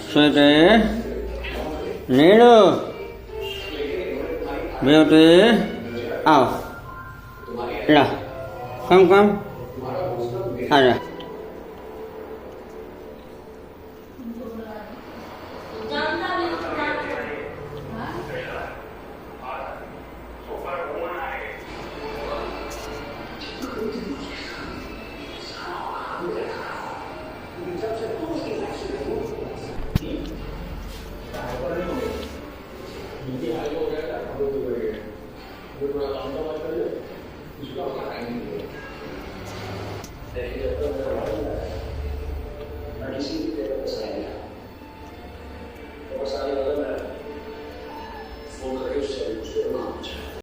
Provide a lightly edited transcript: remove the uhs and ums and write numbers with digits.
Sweetie, Needle, Beauty, out. Là, come. Ada. Dari itu, tradisi itu saya